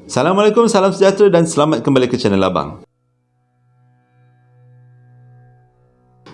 Assalamualaikum, salam sejahtera dan selamat kembali ke channel Abang.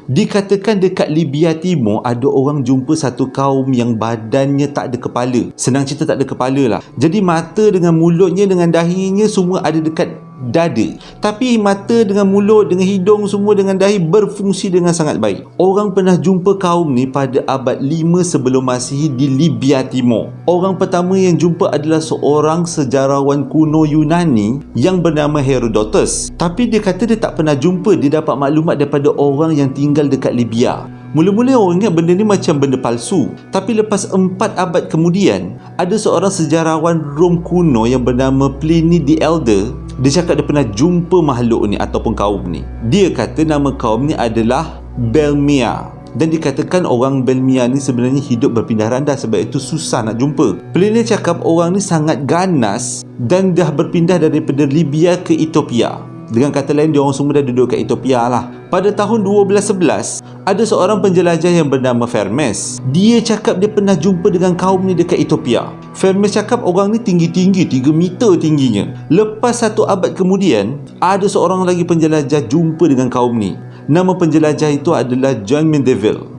Dikatakan dekat Libya Timur ada orang jumpa satu kaum yang badannya tak ada kepala. Senang cerita tak ada kepala lah. Jadi mata dengan mulutnya dengan dahinya semua ada dekat dada. Tapi mata dengan mulut, dengan hidung semua dengan dahi berfungsi dengan sangat baik. Orang pernah jumpa kaum ni pada abad 5 sebelum Masihi di Libya Timur. Orang pertama yang jumpa adalah seorang sejarawan kuno Yunani yang bernama Herodotus. Tapi dia kata dia tak pernah jumpa, dia dapat maklumat daripada orang yang tinggal dekat Libya. Mula-mula orang ingat benda ni macam benda palsu. Tapi lepas 4 abad kemudian, ada seorang sejarawan Rom kuno yang bernama Pliny the Elder. Dia cakap dia pernah jumpa makhluk ni ataupun kaum ni. Dia kata nama kaum ni adalah Belmia. Dan dikatakan orang Belmia ni sebenarnya hidup berpindah randa, sebab itu susah nak jumpa. Pliny cakap orang ni sangat ganas dan dah berpindah daripada Libya ke Ethiopia. Dengan kata lain, dia orang semua dah duduk kat Ethiopia lah. Pada tahun 1211, ada seorang penjelajah yang bernama Fermes. Dia cakap dia pernah jumpa dengan kaum ni dekat Ethiopia. Fermes cakap orang ni tinggi-tinggi, 3 meter tingginya. Lepas 1 abad kemudian, ada seorang lagi penjelajah jumpa dengan kaum ni. Nama penjelajah itu adalah John Mandeville.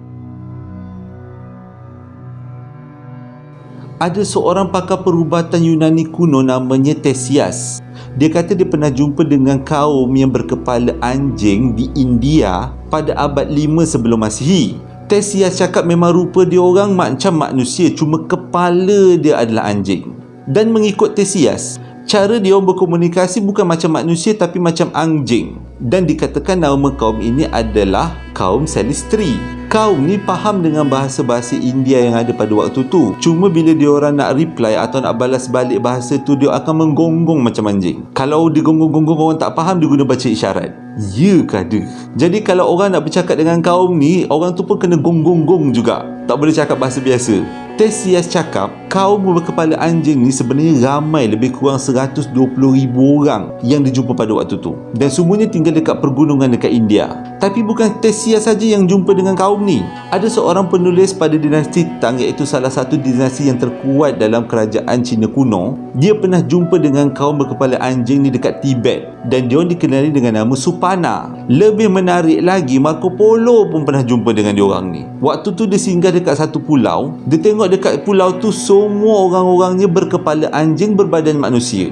Ada seorang pakar perubatan Yunani kuno namanya Theseus. Dia kata dia pernah jumpa dengan kaum yang berkepala anjing di India pada abad 5 sebelum Masihi. Theseus cakap memang rupa dia orang macam manusia, cuma kepala dia adalah anjing. Dan mengikut Theseus, cara dia orang berkomunikasi bukan macam manusia tapi macam anjing. Dan dikatakan nama kaum ini adalah kaum Silistri. Kaum ni faham dengan bahasa-bahasa India yang ada pada waktu tu. Cuma bila dia orang nak reply atau nak balas balik bahasa tu, dia akan menggonggong macam anjing. Kalau dia gonggong-gonggong orang tak faham, dia guna baca isyarat. Ya ke ada? Jadi kalau orang nak bercakap dengan kaum ni, orang tu pun kena gong-gong-gong juga. Tak boleh cakap bahasa biasa. Theseus cakap kaum berkepala anjing ni sebenarnya ramai, lebih kurang 120,000 orang yang dijumpa pada waktu tu. Dan semuanya tinggal dekat pergunungan dekat India. Tapi bukan Theseus saja yang jumpa dengan kaum ni. Ada seorang penulis pada dinasti Tang, iaitu salah satu dinasti yang terkuat dalam kerajaan Cina kuno. Dia pernah jumpa dengan kaum berkepala anjing ni dekat Tibet. Dan dia dikenali dengan nama Supana. Lebih menarik lagi, Marco Polo pun pernah jumpa dengan diorang ni. Waktu tu dia singgah dekat satu pulau. Dia tengok dekat pulau tu semua orang-orangnya berkepala anjing berbadan manusia.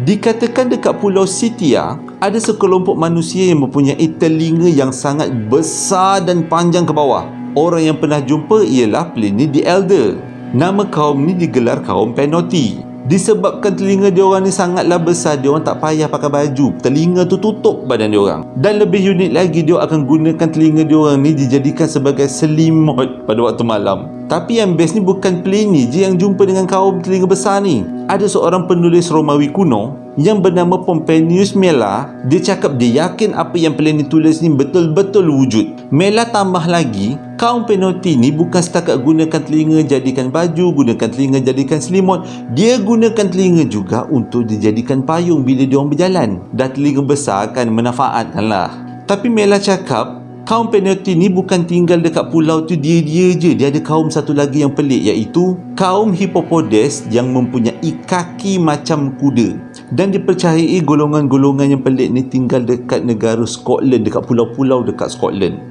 Dikatakan dekat Pulau Sitia ada sekelompok manusia yang mempunyai telinga yang sangat besar dan panjang ke bawah. Orang yang pernah jumpa ialah Pliny the Elder. Nama kaum ni digelar kaum Penoti. Disebabkan telinga diorang ni sangatlah besar, diorang tak payah pakai baju. Telinga tu tutup badan diorang. Dan lebih unik lagi, dia akan gunakan telinga diorang ni dijadikan sebagai selimut pada waktu malam. Tapi yang best ni bukan Pliny je yang jumpa dengan kaum telinga besar ni. Ada seorang penulis Romawi kuno yang bernama Pomponius Mela. Dia cakap dia yakin apa yang Pliny tulis ni betul-betul wujud. Mela tambah lagi, kaum Penoti ni bukan setakat gunakan telinga jadikan baju, gunakan telinga jadikan selimut. Dia gunakan telinga juga untuk dijadikan payung bila dia orang berjalan. Dah telinga besar kan, menafaatkan lah. Tapi Mela cakap kaum Penoti ni bukan tinggal dekat pulau tu dia-dia je. Dia ada kaum satu lagi yang pelik, iaitu kaum Hippopodes yang mempunyai kaki macam kuda. Dan dipercayai golongan-golongan yang pelik ni tinggal dekat negara Scotland, dekat pulau-pulau dekat Scotland.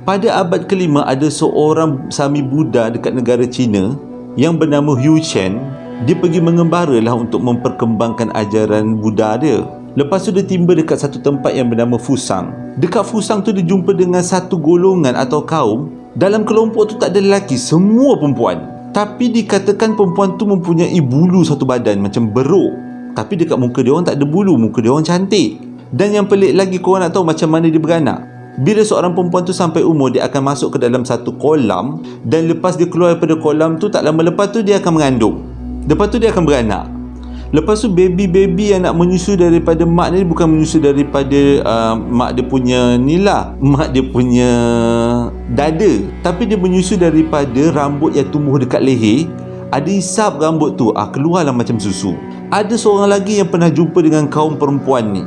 Pada abad ke-5 ada seorang Sami Buddha dekat negara China yang bernama Hu Chen. Dia pergi mengembara lah untuk memperkembangkan ajaran Buddha dia. Lepas tu dia timba dekat satu tempat yang bernama Fusang. Dekat Fusang tu dia jumpa dengan satu golongan atau kaum. Dalam kelompok tu tak ada lelaki, semua perempuan. Tapi dikatakan perempuan tu mempunyai bulu satu badan macam beruk. Tapi dekat muka dia orang tak ada bulu, muka dia orang cantik. Dan yang pelik lagi, korang nak tahu macam mana dia beranak? Bila seorang perempuan tu sampai umur, dia akan masuk ke dalam satu kolam. Dan lepas dia keluar daripada kolam tu, tak lama lepas tu dia akan mengandung. Lepas tu dia akan beranak. Lepas tu baby-baby yang nak menyusu daripada mak ni bukan menyusu daripada mak dia punya ni lah, mak dia punya dada. Tapi dia menyusu daripada rambut yang tumbuh dekat leher. Ada isap rambut tu, keluarlah macam susu. Ada seorang lagi yang pernah jumpa dengan kaum perempuan ni,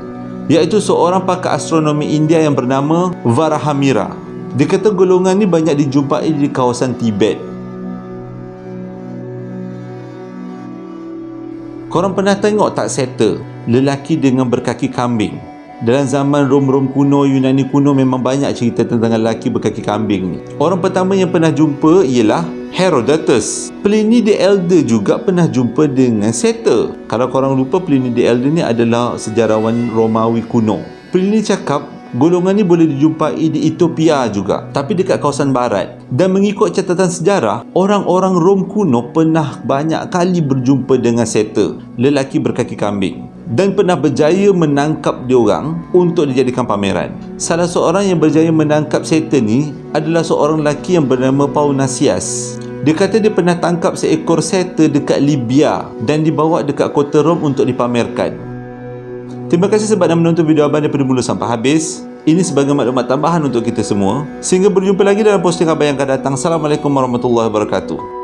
iaitu seorang pakar astronomi India yang bernama Varahamira. Dia kata golongan ni banyak dijumpai di kawasan Tibet. Korang pernah tengok tak setter? Lelaki dengan berkaki kambing. Dalam zaman Rom kuno, Yunani kuno memang banyak cerita tentang lelaki berkaki kambing ni. Orang pertama yang pernah jumpa ialah Herodotus. Pliny the Elder juga pernah jumpa dengan setter. Kalau korang lupa, Pliny the Elder ni adalah sejarawan Romawi kuno. Pliny cakap golongan ni boleh dijumpai di Ethiopia juga, tapi dekat kawasan barat. Dan mengikut catatan sejarah, orang-orang Rom kuno pernah banyak kali berjumpa dengan setter, lelaki berkaki kambing, dan pernah berjaya menangkap diorang untuk dijadikan pameran. Salah seorang yang berjaya menangkap setter ni adalah seorang lelaki yang bernama Paunasias. Dia kata dia pernah tangkap seekor setter dekat Libya dan dibawa dekat kota Rom untuk dipamerkan. Terima kasih sebab dah menonton video abang daripada mula sampai habis. Ini sebagai maklumat tambahan untuk kita semua. Sehingga berjumpa lagi dalam posting abang yang akan datang. Assalamualaikum warahmatullahi wabarakatuh.